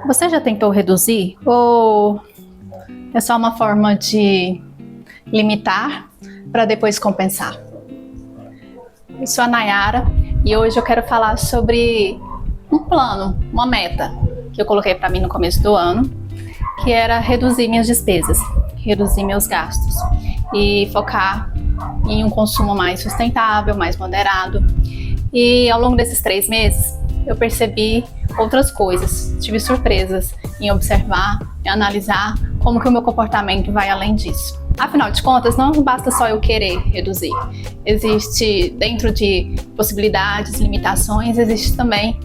Você já tentou reduzir? Ou é só uma forma de limitar para depois compensar? Eu sou a Nayara e hoje eu quero falar sobre um plano, uma meta que eu coloquei para mim no começo do ano, que era reduzir minhas despesas, reduzir meus gastos e focar em um consumo mais sustentável, mais moderado. E ao longo desses 3 meses, eu percebi outras coisas, tive surpresas em observar e analisar como que o meu comportamento vai além disso. Afinal de contas, não basta só eu querer reduzir. Existe, dentro de possibilidades, limitações, existe também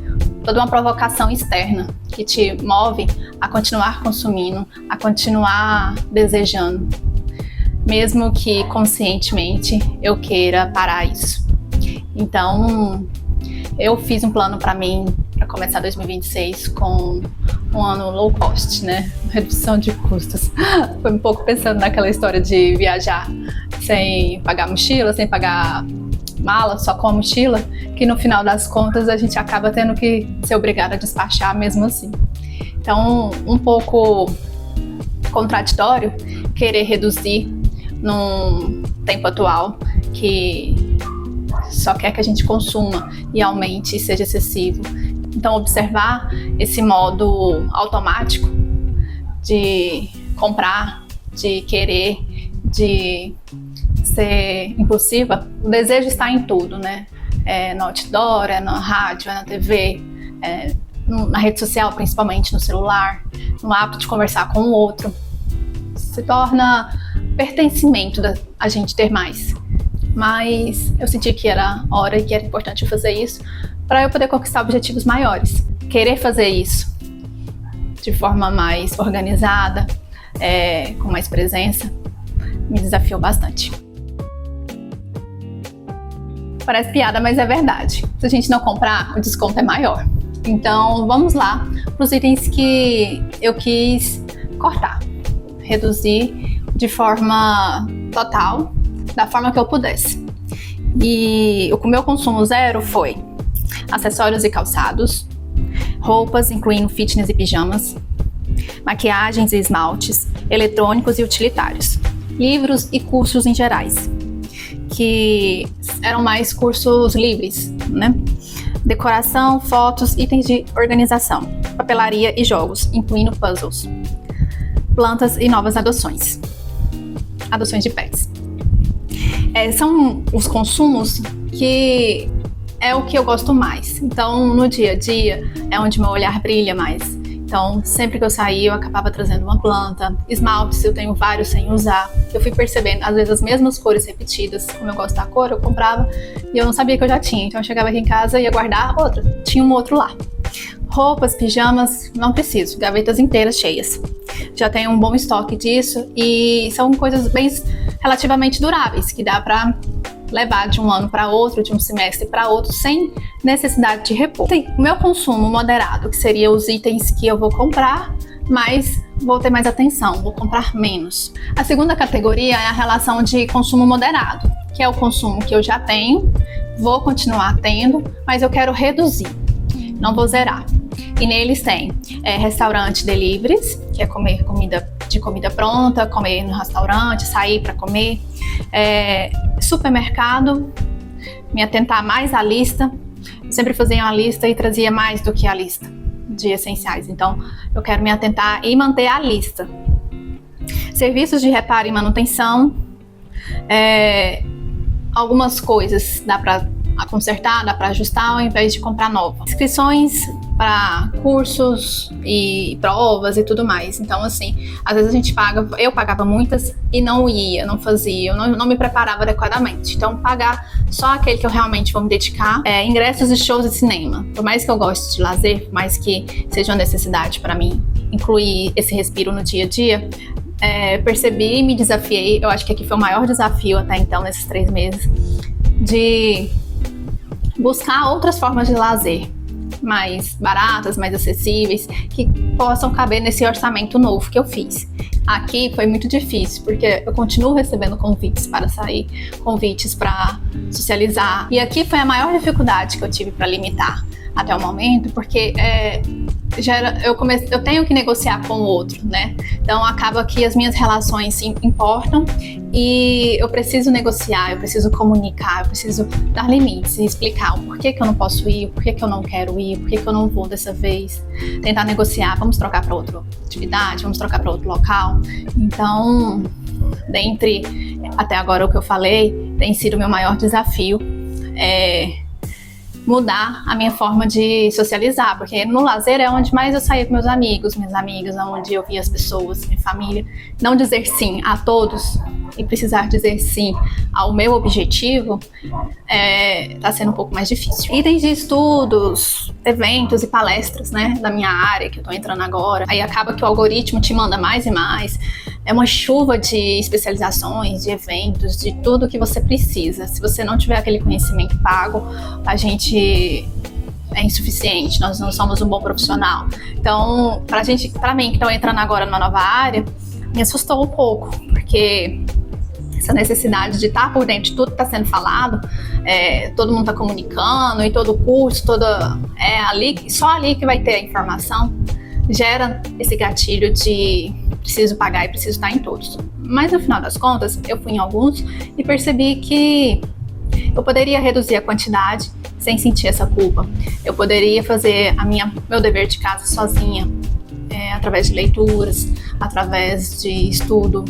toda uma provocação externa que te move a continuar consumindo, a continuar desejando, mesmo que conscientemente eu queira parar isso. Então, eu fiz um plano para mim, para começar 2026 com um ano low cost, né? Redução de custos. Foi um pouco pensando naquela história de viajar sem pagar mochila, sem pagar mala, só com a mochila, que no final das contas a gente acaba tendo que ser obrigado a despachar mesmo assim. Então, um pouco contraditório querer reduzir num tempo atual que só quer que a gente consuma e aumente e seja excessivo. Então, observar esse modo automático de comprar, de querer, de ser impulsiva. O desejo está em tudo, né? É no outdoor, é na rádio, é na TV, na rede social, principalmente no celular, no hábito de conversar com o outro. Se torna pertencimento da a gente ter mais. Mas eu senti que era hora e que era importante fazer isso para eu poder conquistar objetivos maiores. Querer fazer isso de forma mais organizada, com mais presença, me desafiou bastante. Parece piada, mas é verdade. Se a gente não comprar, o desconto é maior. Então, vamos lá para os itens que eu quis cortar, reduzir de forma total, da forma que eu pudesse. E o meu consumo zero foi acessórios e calçados, roupas, incluindo fitness e pijamas, maquiagens e esmaltes, eletrônicos e utilitários, livros e cursos em gerais, que eram mais cursos livres, né? Decoração, fotos, itens de organização, papelaria e jogos, incluindo puzzles, plantas e novas adoções de pets. São os consumos que é o que eu gosto mais. Então, no dia a dia, é onde meu olhar brilha mais. Então, sempre que eu saía, eu acabava trazendo uma planta. Esmaltes, eu tenho vários sem usar. Eu fui percebendo, às vezes, as mesmas cores repetidas. Como eu gosto da cor, eu comprava e eu não sabia que eu já tinha. Então, eu chegava aqui em casa e ia guardar outra. Tinha um outro lá. Roupas, pijamas, não preciso. Gavetas inteiras cheias. Já tenho um bom estoque disso e são coisas bem relativamente duráveis, que dá para levar de um ano para outro, de um semestre para outro, sem necessidade de repor. Tem o meu consumo moderado, que seria os itens que eu vou comprar, mas vou ter mais atenção, vou comprar menos. A segunda categoria é a relação de consumo moderado, que é o consumo que eu já tenho, vou continuar tendo, mas eu quero reduzir, não vou zerar. E neles tem restaurante deliveries, que é comer comida pronta, comer no restaurante, sair para comer, supermercado, me atentar mais à lista. Eu sempre fazia uma lista e trazia mais do que a lista de essenciais, então eu quero me atentar e manter a lista. Serviços de reparo e manutenção, algumas coisas dá para consertar, dá para ajustar ao invés de comprar nova. Inscrições para cursos e provas e tudo mais. Então, assim, às vezes a gente eu pagava muitas e não ia, não fazia, eu não me preparava adequadamente. Então, pagar só aquele que eu realmente vou me dedicar. Ingressos de shows de cinema. Por mais que eu goste de lazer, por mais que seja uma necessidade para mim incluir esse respiro no dia a dia, percebi e me desafiei. Eu acho que aqui foi o maior desafio até então, nesses 3 meses, de buscar outras formas de lazer mais baratas, mais acessíveis, que possam caber nesse orçamento novo que eu fiz. Aqui foi muito difícil, porque eu continuo recebendo convites para sair, convites para socializar. E aqui foi a maior dificuldade que eu tive para limitar até o momento, porque eu tenho que negociar com o outro, né? Então acaba que as minhas relações se importam e eu preciso negociar, eu preciso comunicar, eu preciso dar limites e explicar o porquê que eu não posso ir, o porquê que eu não quero ir, o porquê que eu não vou dessa vez. Tentar negociar, vamos trocar para outra atividade, vamos trocar para outro local. Então, dentre até agora o que eu falei, tem sido o meu maior desafio, mudar a minha forma de socializar, porque no lazer é onde mais eu saía com meus amigos, minhas amigas, onde eu via as pessoas, minha família. Não dizer sim a todos e precisar dizer sim ao meu objetivo tá sendo um pouco mais difícil. Itens de estudos, eventos e palestras, né, da minha área que eu tô entrando agora, aí acaba que o algoritmo te manda mais e mais. É uma chuva de especializações, de eventos, de tudo que você precisa. Se você não tiver aquele conhecimento pago, a gente é insuficiente, nós não somos um bom profissional. Então, pra mim que estou entrando agora numa nova área, me assustou um pouco, porque essa necessidade de estar por dentro de tudo que está sendo falado, todo mundo está comunicando, e todo curso, só ali que vai ter a informação, gera esse gatilho de preciso pagar e preciso estar em todos. Mas no final das contas, eu fui em alguns e percebi que eu poderia reduzir a quantidade sem sentir essa culpa. Eu poderia fazer meu dever de casa sozinha, através de leituras, através de estudo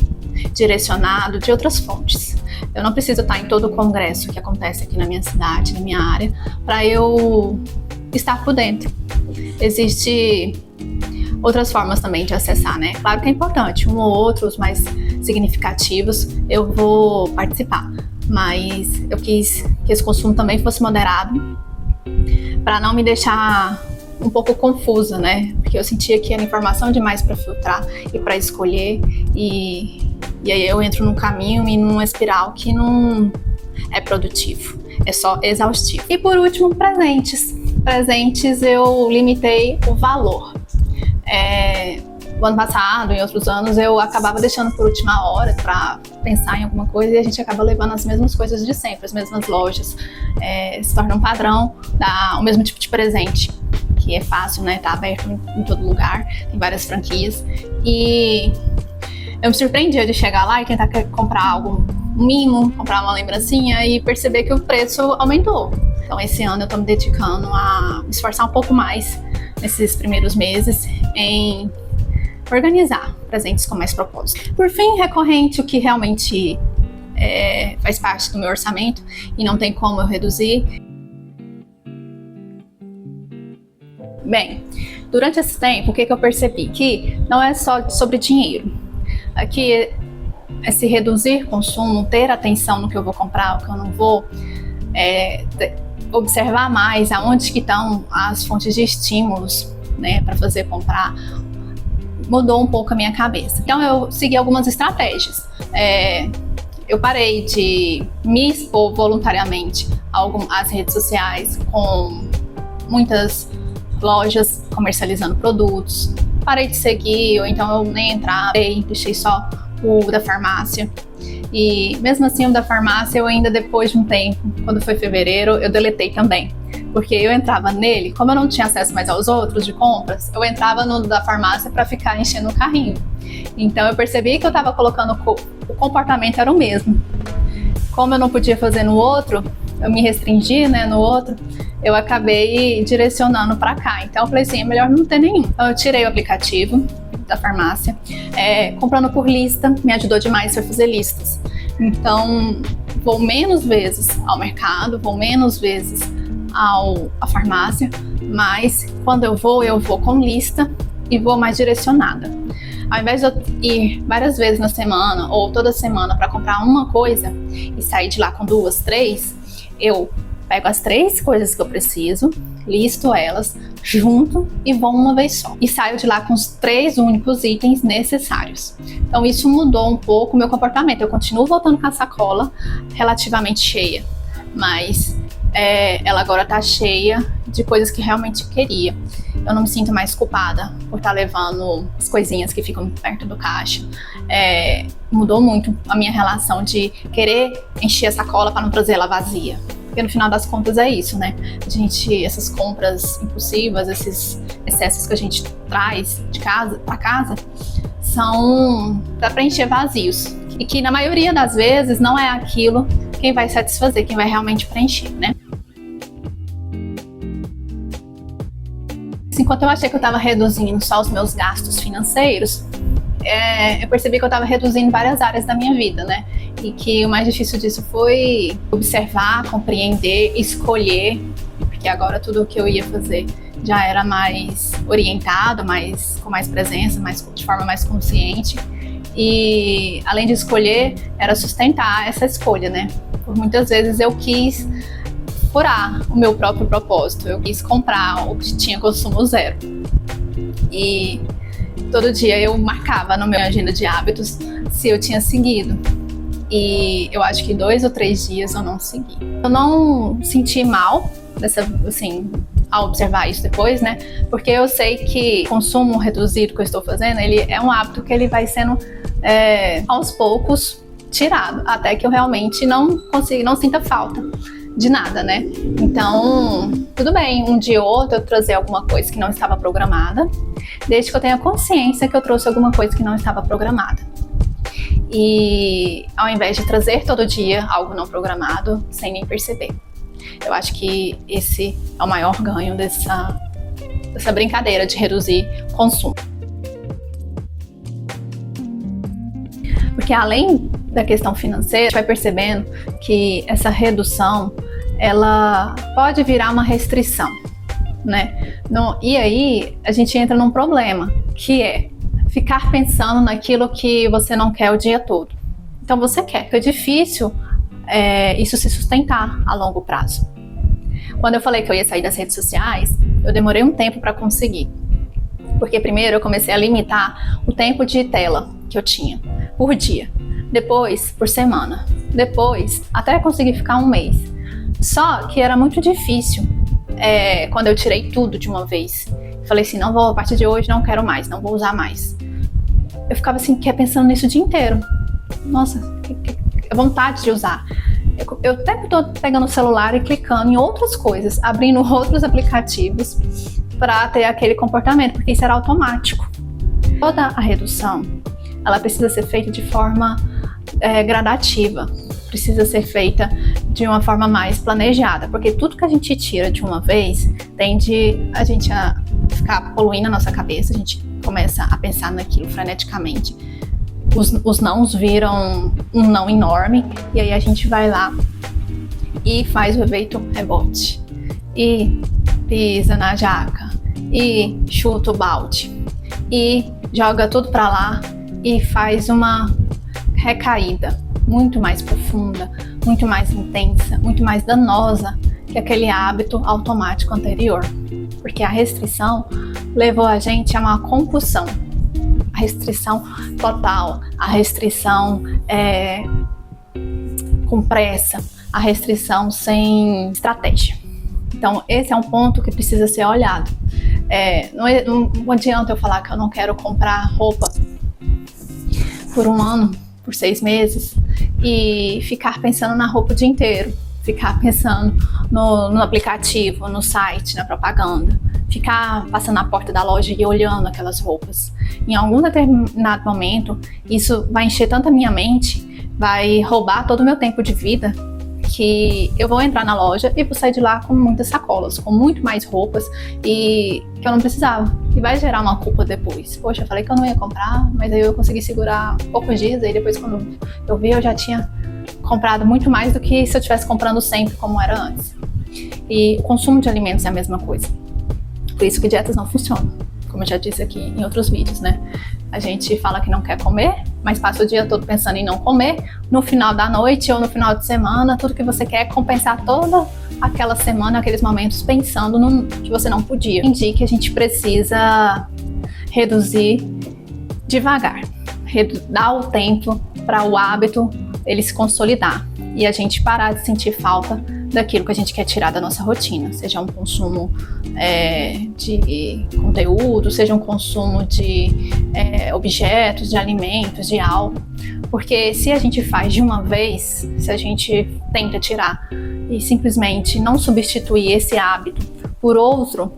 direcionado de outras fontes. Eu não preciso estar em todo o congresso que acontece aqui na minha cidade, na minha área, para eu estar por dentro. Existem outras formas também de acessar, né? Claro que é importante, um ou outro, os mais significativos, eu vou participar. Mas eu quis que esse consumo também fosse moderado, para não me deixar um pouco confusa, né? Porque eu sentia que era informação demais para filtrar e para escolher, e aí eu entro num caminho e numa espiral que não é produtivo, é só exaustivo. E por último, presentes. Presentes eu limitei o valor. O ano passado, em outros anos, eu acabava deixando por última hora para pensar em alguma coisa e a gente acaba levando as mesmas coisas de sempre, as mesmas lojas. Se torna um padrão, dá o mesmo tipo de presente, que é fácil, né? Tá aberto em todo lugar, tem várias franquias. E eu me surpreendia de chegar lá e tentar comprar algo, um mimo, comprar uma lembrancinha e perceber que o preço aumentou. Então esse ano eu tô me dedicando a me esforçar um pouco mais nesses primeiros meses em organizar presentes com mais propósito. Por fim, recorrente, o que realmente faz parte do meu orçamento e não tem como eu reduzir. Bem, durante esse tempo, o que eu percebi? Que não é só sobre dinheiro. Aqui, esse reduzir consumo, ter atenção no que eu vou comprar, o que eu não vou, observar mais aonde que estão as fontes de estímulos, né, para fazer comprar, mudou um pouco a minha cabeça. Então eu segui algumas estratégias. Eu parei de me expor voluntariamente às redes sociais com muitas lojas comercializando produtos. Parei de seguir, ou então eu nem entrava, deixei só o da farmácia. E mesmo assim o da farmácia eu ainda, depois de um tempo, quando foi fevereiro, eu deletei também. Porque eu entrava nele, como eu não tinha acesso mais aos outros de compras, eu entrava no da farmácia para ficar enchendo o carrinho. Então eu percebi que eu estava colocando, o comportamento era o mesmo. Como eu não podia fazer no outro, eu me restringi, né, no outro, eu acabei direcionando para cá. Então eu falei assim, é melhor não ter nenhum. Então eu tirei o aplicativo da farmácia, comprando por lista, me ajudou demais a fazer listas. Então vou menos vezes ao mercado, vou menos vezes à farmácia, mas quando eu vou com lista e vou mais direcionada. Ao invés de eu ir várias vezes na semana ou toda semana para comprar uma coisa e sair de lá com 2, 3, eu pego as 3 coisas que eu preciso, listo elas, junto e vou uma vez só. E saio de lá com os 3 únicos itens necessários. Então isso mudou um pouco o meu comportamento. Eu continuo voltando com a sacola relativamente cheia, mas ela agora tá cheia de coisas que realmente queria. Eu não me sinto mais culpada por estar levando as coisinhas que ficam perto do caixa. Mudou muito a minha relação de querer encher a sacola para não trazer ela vazia. Porque no final das contas é isso, né? Essas compras impulsivas, esse excessos que a gente traz de casa para casa são para preencher vazios. E que na maioria das vezes não é aquilo quem vai satisfazer, quem vai realmente preencher, né? Enquanto eu achei que eu estava reduzindo só os meus gastos financeiros, eu percebi que eu estava reduzindo várias áreas da minha vida, né? E que o mais difícil disso foi observar, compreender, escolher, porque agora tudo o que eu ia fazer já era mais orientado, com mais presença, de forma mais consciente. E além de escolher, era sustentar essa escolha, né? Por muitas vezes eu quis furar o meu próprio propósito, eu quis comprar o que tinha consumo zero. E todo dia eu marcava na minha agenda de hábitos se eu tinha seguido. E eu acho que 2 ou 3 dias eu não segui. Eu não senti mal ao observar isso depois, né? Porque eu sei que o consumo reduzido que eu estou fazendo, ele é um hábito que ele vai sendo aos poucos tirado, até que eu realmente não sinta falta de nada, né? Então, tudo bem, um dia ou outro eu trazer alguma coisa que não estava programada, desde que eu tenha consciência que eu trouxe alguma coisa que não estava programada. E ao invés de trazer todo dia algo não programado, sem nem perceber. Eu acho que esse é o maior ganho dessa brincadeira de reduzir consumo. Porque além da questão financeira, a gente vai percebendo que essa redução, ela pode virar uma restrição, né? E aí a gente entra num problema, que é ficar pensando naquilo que você não quer o dia todo. Então você quer, porque é difícil isso se sustentar a longo prazo. Quando eu falei que eu ia sair das redes sociais, eu demorei um tempo para conseguir. Porque primeiro eu comecei a limitar o tempo de tela que eu tinha por dia, depois por semana, depois até conseguir ficar um mês. Só que era muito difícil quando eu tirei tudo de uma vez. Falei assim, não vou, a partir de hoje não quero mais, não vou usar mais. Eu ficava assim, pensando nisso o dia inteiro. Nossa, que vontade de usar. Eu até tô pegando o celular e clicando em outras coisas, abrindo outros aplicativos para ter aquele comportamento, porque isso era automático. Toda a redução, ela precisa ser feita de forma gradativa, precisa ser feita de uma forma mais planejada, porque tudo que a gente tira de uma vez tende a gente a ficar poluindo a nossa cabeça, a gente começa a pensar naquilo freneticamente. Os nãos viram um não enorme, e aí a gente vai lá e faz o efeito rebote, e pisa na jaca, e chuta o balde, e joga tudo para lá, e faz uma recaída muito mais profunda, muito mais intensa, muito mais danosa que aquele hábito automático anterior. Porque a restrição levou a gente a uma compulsão. A restrição total, a restrição com pressa, a restrição sem estratégia. Então, esse é um ponto que precisa ser olhado. Não adianta eu falar que eu não quero comprar roupa por um ano, por 6 meses, e ficar pensando na roupa o dia inteiro, ficar pensando no aplicativo, no site, na propaganda, ficar passando na porta da loja e olhando aquelas roupas. Em algum determinado momento, isso vai encher tanto a minha mente, vai roubar todo o meu tempo de vida, que eu vou entrar na loja e vou sair de lá com muitas sacolas, com muito mais roupas e que eu não precisava. E vai gerar uma culpa depois. Poxa, eu falei que eu não ia comprar, mas aí eu consegui segurar poucos dias, aí depois quando eu vi, eu já tinha comprado muito mais do que se eu estivesse comprando sempre como era antes. E o consumo de alimentos é a mesma coisa. Por isso que dietas não funcionam, como eu já disse aqui em outros vídeos, né? A gente fala que não quer comer, mas passa o dia todo pensando em não comer. No final da noite ou no final de semana, tudo que você quer é compensar toda aquela semana, aqueles momentos, pensando no que você não podia. Entendi que a gente precisa reduzir devagar, dar o tempo para o hábito ele se consolidar e a gente parar de sentir falta daquilo que a gente quer tirar da nossa rotina, seja um consumo de conteúdo, seja um consumo de objetos, de alimentos, de algo. Porque se a gente faz de uma vez, se a gente tenta tirar e simplesmente não substituir esse hábito por outro,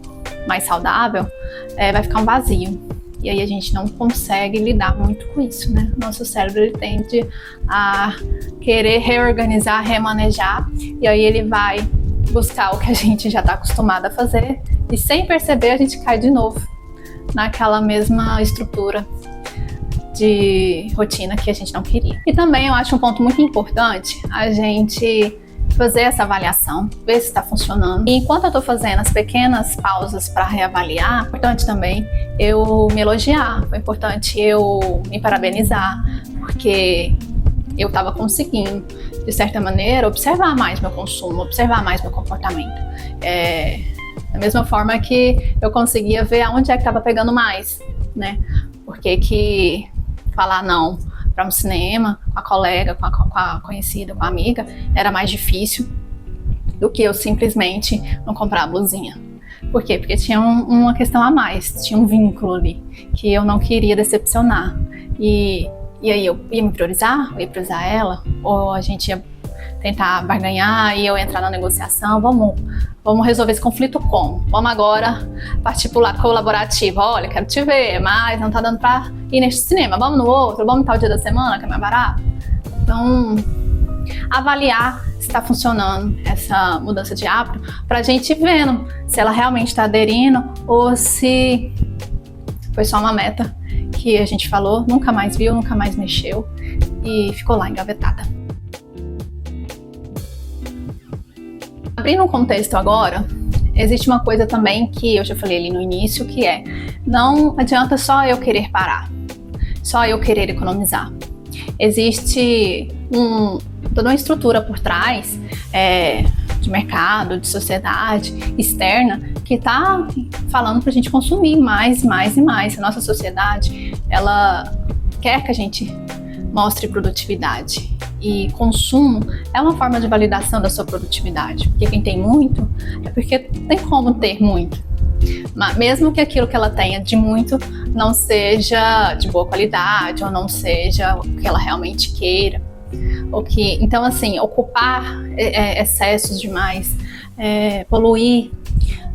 mais saudável, vai ficar um vazio. E aí a gente não consegue lidar muito com isso, né? Nosso cérebro ele tende a querer reorganizar, remanejar, e aí ele vai buscar o que a gente já está acostumado a fazer, e sem perceber a gente cai de novo naquela mesma estrutura de rotina que a gente não queria. E também eu acho um ponto muito importante a gente fazer essa avaliação, ver se está funcionando. E enquanto eu estou fazendo as pequenas pausas para reavaliar, é importante também eu me elogiar, foi importante eu me parabenizar, porque eu estava conseguindo, de certa maneira, observar mais meu consumo, observar mais meu comportamento. Da mesma forma que eu conseguia ver aonde é que estava pegando mais, né? Porque que falar não para um cinema, com a colega, com a conhecida, com a amiga, era mais difícil do que eu simplesmente não comprar a blusinha. Por quê? Porque tinha uma questão a mais, tinha um vínculo ali, que eu não queria decepcionar. E aí eu ia me priorizar, eu ia priorizar ela, ou a gente ia tentar barganhar e eu entrar na negociação, vamos resolver esse conflito como? Vamos agora partir para o lado colaborativo. Olha, quero te ver, mas não tá dando para ir neste cinema, vamos no outro, vamos em tal dia da semana que é mais barato. Então, avaliar se está funcionando essa mudança de hábito para a gente ir vendo se ela realmente está aderindo ou se foi só uma meta que a gente falou, nunca mais viu, nunca mais mexeu e ficou lá engavetada. Abrindo um contexto agora, existe uma coisa também que eu já falei ali no início, que é, não adianta só eu querer parar, só eu querer economizar. Existe toda uma estrutura por trás de mercado, de sociedade externa, que está falando para a gente consumir mais e mais. A nossa sociedade, ela quer que a gente mostre produtividade. E consumo é uma forma de validação da sua produtividade, porque quem tem muito é porque tem como ter muito, mas mesmo que aquilo que ela tenha de muito não seja de boa qualidade ou não seja o que ela realmente queira, então assim, ocupar excessos demais, poluir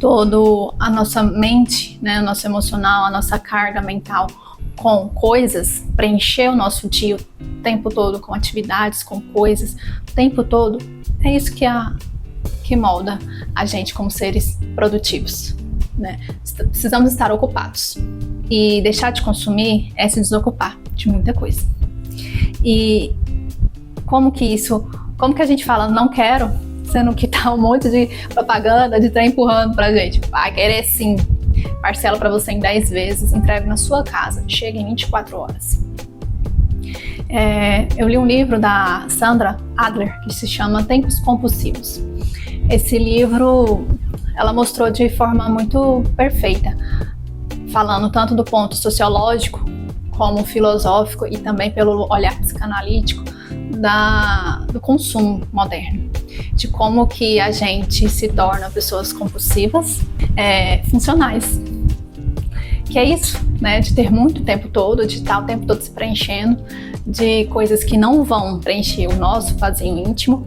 todo a nossa mente, né, o nosso emocional, a nossa carga mental com coisas, preencher o nosso dia o tempo todo com atividades, com coisas, o tempo todo, é isso que molda a gente como seres produtivos, né? Precisamos estar ocupados. E deixar de consumir é se desocupar de muita coisa. E como que a gente fala não quero, sendo que tá um monte de propaganda de trem empurrando pra gente? Vai querer sim. Parcela para você em 10 vezes, entrega na sua casa, chega em 24 horas. Eu li um livro da Sandra Adler que se chama Tempos Compulsivos. Esse livro ela mostrou de forma muito perfeita, falando tanto do ponto sociológico como filosófico e também pelo olhar psicanalítico do consumo moderno, de como que a gente se torna pessoas compulsivas, funcionais, que é isso, né, de ter muito o tempo todo, de estar o tempo todo se preenchendo de coisas que não vão preencher o nosso vazio íntimo,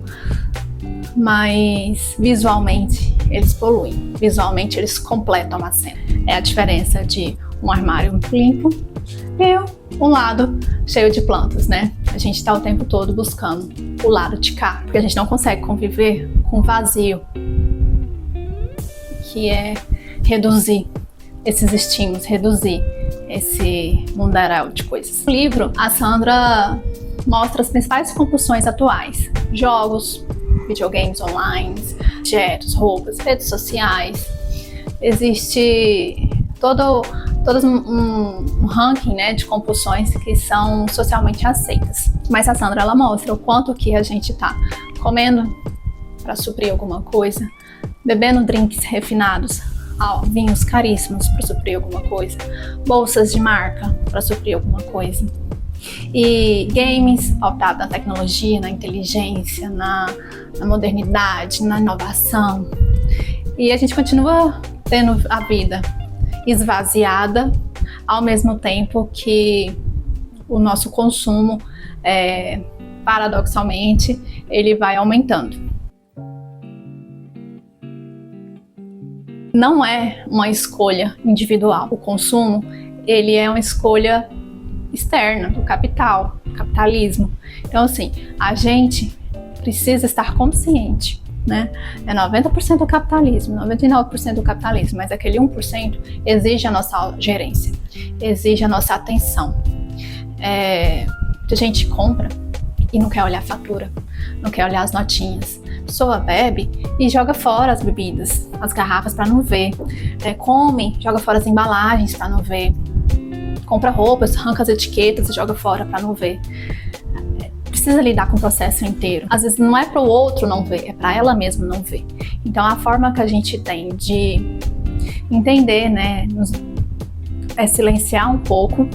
mas visualmente eles poluem, visualmente eles completam a cena. É a diferença de um armário limpo e um lado cheio de plantas, né? A gente está o tempo todo buscando o lado de cá, porque a gente não consegue conviver com o vazio, que é reduzir esses estímulos, reduzir esse mundaréu de coisas. No livro, a Sandra mostra as principais compulsões atuais: jogos, videogames online, objetos, roupas, redes sociais. Existe todo um ranking, né, de compulsões que são socialmente aceitas. Mas a Sandra ela mostra o quanto que a gente está comendo para suprir alguma coisa, bebendo drinks refinados, vinhos caríssimos para suprir alguma coisa, bolsas de marca para suprir alguma coisa. E games pautados na tecnologia, na inteligência, na modernidade, na inovação. E a gente continua tendo a vida esvaziada, ao mesmo tempo que o nosso consumo, paradoxalmente, ele vai aumentando. não é uma escolha individual. O consumo, ele é uma escolha externa do capital, do capitalismo. Então, assim, a gente precisa estar consciente, né? É 90% do capitalismo, 99% do capitalismo, mas aquele 1% exige a nossa gerência, exige a nossa atenção. A gente compra e não quer olhar a fatura, não quer olhar as notinhas. A pessoa bebe e joga fora as bebidas, as garrafas para não ver. Come, joga fora as embalagens para não ver. Compra roupas, arranca as etiquetas e joga fora para não ver. Precisa lidar com o processo inteiro. Às vezes não é para o outro não ver, é para ela mesma não ver. Então a forma que a gente tem de entender, né, é silenciar um pouco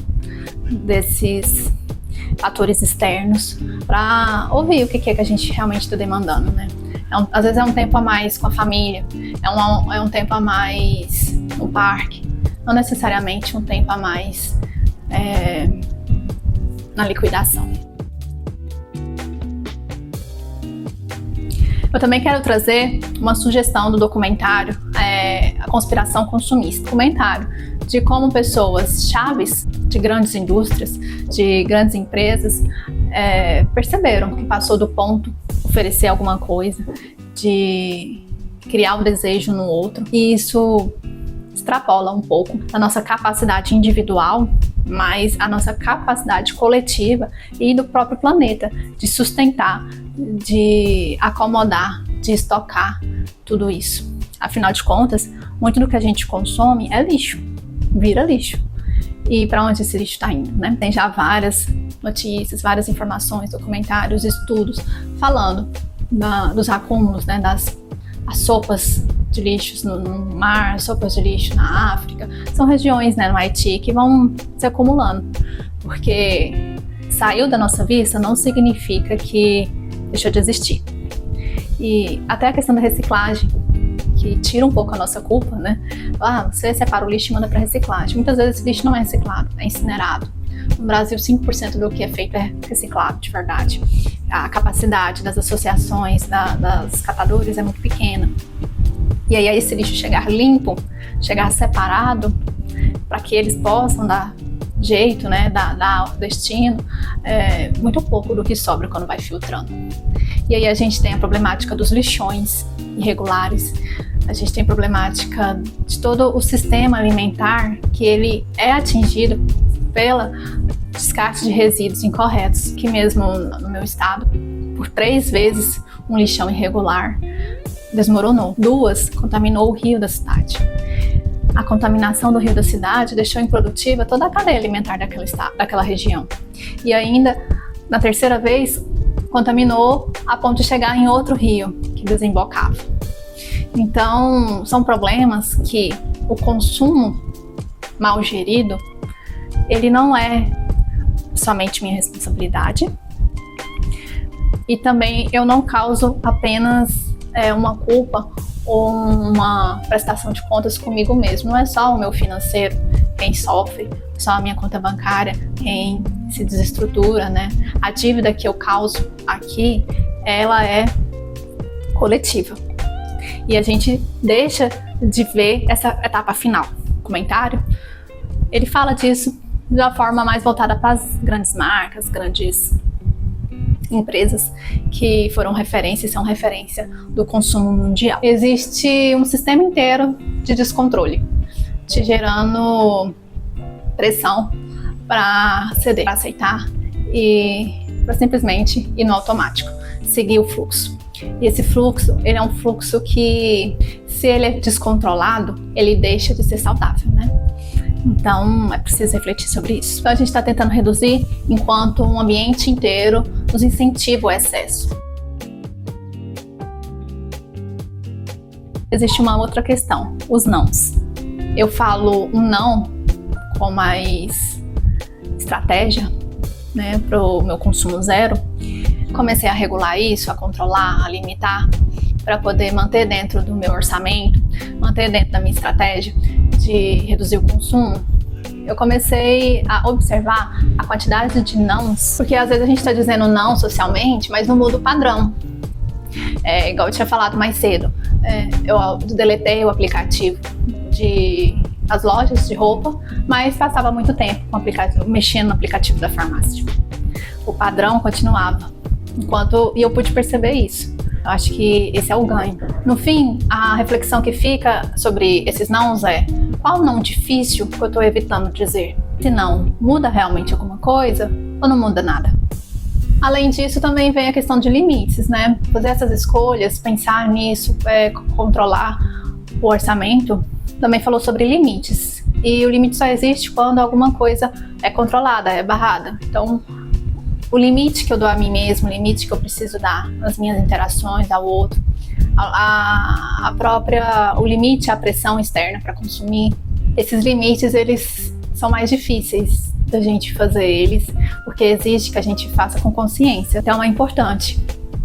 desses fatores externos para ouvir o que é que a gente realmente está demandando, né? Às vezes é um tempo a mais com a família, é um tempo a mais no parque, não necessariamente um tempo a mais na liquidação. Eu também quero trazer uma sugestão do documentário A Conspiração Consumista. Documentário de como pessoas chaves de grandes indústrias, de grandes empresas, perceberam que passou do ponto de oferecer alguma coisa, de criar o desejo no outro. E isso extrapola um pouco a nossa capacidade individual, mas a nossa capacidade coletiva e do próprio planeta de sustentar, de acomodar, de estocar tudo isso. Afinal de contas, muito do que a gente consome é lixo, vira lixo. E para onde esse lixo está indo, né? Tem já várias notícias, várias informações, documentários, estudos falando dos acúmulos, né? Das sopas de lixos no mar, sopas de lixo na África. São regiões, né, no Haiti que vão se acumulando, porque saiu da nossa vista não significa que deixou de existir. E até a questão da reciclagem, que tira um pouco a nossa culpa, né? Você separa o lixo e manda para reciclagem. Muitas vezes esse lixo não é reciclado, é incinerado. No Brasil, 5% do que é feito é reciclado, de verdade. A capacidade das associações, das catadores é muito pequena. E aí esse lixo chegar limpo, chegar separado, para que eles possam dar jeito, né, dar destino, muito pouco do que sobra quando vai filtrando. E aí a gente tem a problemática dos lixões irregulares, a gente tem a problemática de todo o sistema alimentar que ele é atingido pela descarte de resíduos incorretos, que mesmo no meu estado, por 3 vezes um lixão irregular desmoronou. 2, contaminou o rio da cidade. A contaminação do rio da cidade deixou improdutiva toda a cadeia alimentar daquela região. E ainda, na 3ª vez, contaminou a ponto de chegar em outro rio que desembocava. Então, são problemas que o consumo mal gerido, ele não é somente minha responsabilidade. E também eu não causo apenas uma culpa ou uma prestação de contas comigo mesmo. Não é só o meu financeiro quem sofre, só a minha conta bancária quem se desestrutura, né? A dívida que eu causo aqui, ela é coletiva. E a gente deixa de ver essa etapa final. O comentário, ele fala disso de uma forma mais voltada para as grandes marcas, grandes empresas que foram referência e são referência do consumo mundial. Existe um sistema inteiro de descontrole, te gerando pressão para ceder, para aceitar e para simplesmente ir no automático, seguir o fluxo. E esse fluxo, ele é um fluxo que, se ele é descontrolado, ele deixa de ser saudável, né? Então, é preciso refletir sobre isso. Então, a gente está tentando reduzir enquanto um ambiente inteiro nos incentiva o excesso. Existe uma outra questão, os nãos. Eu falo um não com mais estratégia, né, para o meu consumo zero. Comecei a regular isso, a controlar, a limitar, para poder manter dentro do meu orçamento, manter dentro da minha estratégia de reduzir o consumo. Eu comecei a observar a quantidade de nãos, porque às vezes a gente está dizendo não socialmente, mas não muda o padrão. Igual eu tinha falado mais cedo, Eu deletei o aplicativo as lojas de roupa, mas passava muito tempo com o aplicativo, mexendo no aplicativo da farmácia. O padrão continuava, e eu pude perceber isso. Eu acho que esse é o ganho. No fim, a reflexão que fica sobre esses nãos é: qual não difícil que eu estou evitando dizer? Se não, muda realmente alguma coisa ou não muda nada? Além disso, também vem a questão de limites, né? Fazer essas escolhas, pensar nisso, controlar o orçamento. Também falou sobre limites. E o limite só existe quando alguma coisa é controlada, é barrada. Então, o limite que eu dou a mim mesmo, o limite que eu preciso dar nas minhas interações ao outro, o limite à pressão externa para consumir, esses limites, eles são mais difíceis da gente fazer eles, porque exige que a gente faça com consciência. Então é importante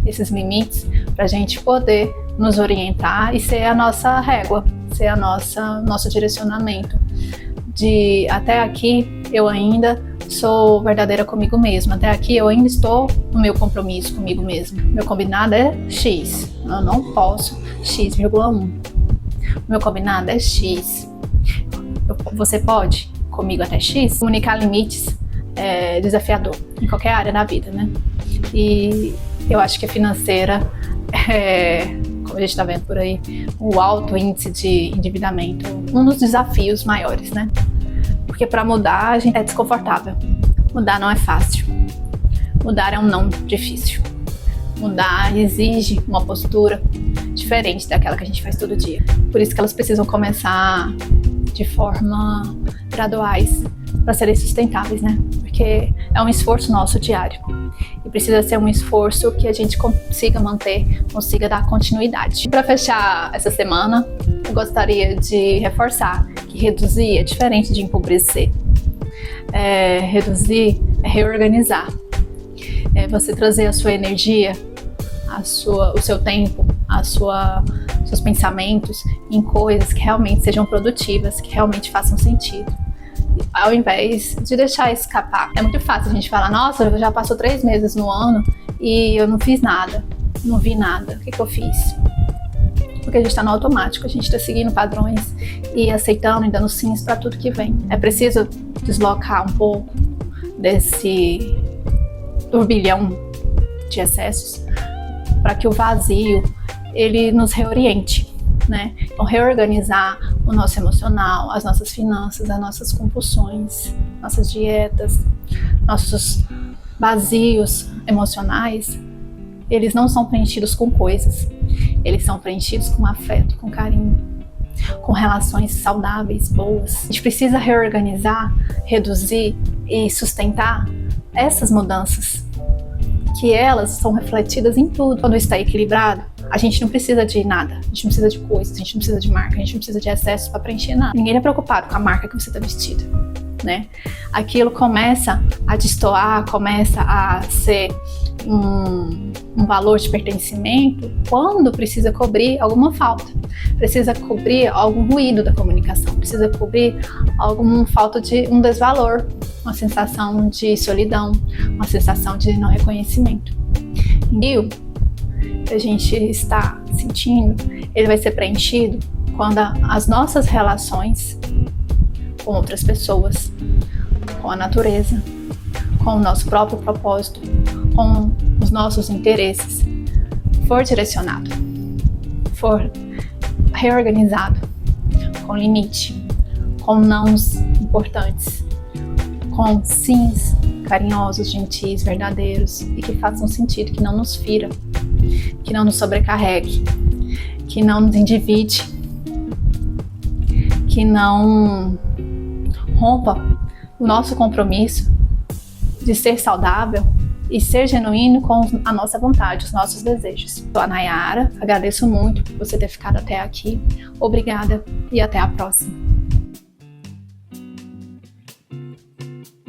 esses limites para a gente poder nos orientar e ser a nossa régua, ser nosso direcionamento. Até aqui eu ainda sou verdadeira comigo mesma, até aqui eu ainda estou no meu compromisso comigo mesma. Meu combinado é X, eu não posso X,1. Meu combinado é X. Você pode? Comigo até X? Comunicar limites é desafiador em qualquer área da vida, né? E eu acho que a financeira como a gente está vendo por aí, o alto índice de endividamento, um dos desafios maiores, né? Porque para mudar a gente é desconfortável. Mudar não é fácil. Mudar é um não difícil. Mudar exige uma postura diferente daquela que a gente faz todo dia. Por isso que elas precisam começar de forma graduais para serem sustentáveis, né? Porque é um esforço nosso diário e precisa ser um esforço que a gente consiga manter, consiga dar continuidade. Para fechar essa semana, eu gostaria de reforçar que reduzir é diferente de empobrecer. Reduzir é reorganizar, é você trazer a sua energia, o seu tempo, seus pensamentos em coisas que realmente sejam produtivas, que realmente façam sentido, ao invés de deixar escapar. É muito fácil a gente falar: nossa, já passou 3 meses no ano e eu não fiz nada, não vi nada, o que eu fiz? Porque a gente está no automático, a gente está seguindo padrões e aceitando e dando sims para tudo que vem. É preciso deslocar um pouco desse turbilhão de excessos para que o vazio ele nos reoriente, né? Então, reorganizar o nosso emocional, as nossas finanças, as nossas compulsões, nossas dietas, nossos vazios emocionais, eles não são preenchidos com coisas, eles são preenchidos com afeto, com carinho, com relações saudáveis, boas. A gente precisa reorganizar, reduzir e sustentar essas mudanças, que elas são refletidas em tudo. Quando está equilibrado, a gente não precisa de nada, a gente não precisa de coisas, a gente não precisa de marca, a gente não precisa de excessos para preencher nada. Ninguém é preocupado com a marca que você está vestida, né? Aquilo começa a destoar, começa a ser um valor de pertencimento quando precisa cobrir alguma falta, precisa cobrir algum ruído da comunicação, precisa cobrir alguma falta de um desvalor, uma sensação de solidão, uma sensação de não reconhecimento. E o que a gente está sentindo, ele vai ser preenchido quando as nossas relações com outras pessoas, com a natureza, com o nosso próprio propósito, com os nossos interesses, for direcionado, for reorganizado, com limite, com nãos importantes, com sims carinhosos, gentis, verdadeiros e que façam sentido, que não nos fira, que não nos sobrecarregue, que não nos endivide, que não rompa o nosso compromisso de ser saudável e ser genuíno com a nossa vontade, os nossos desejos. Sou a Nayara, agradeço muito por você ter ficado até aqui. Obrigada e até a próxima.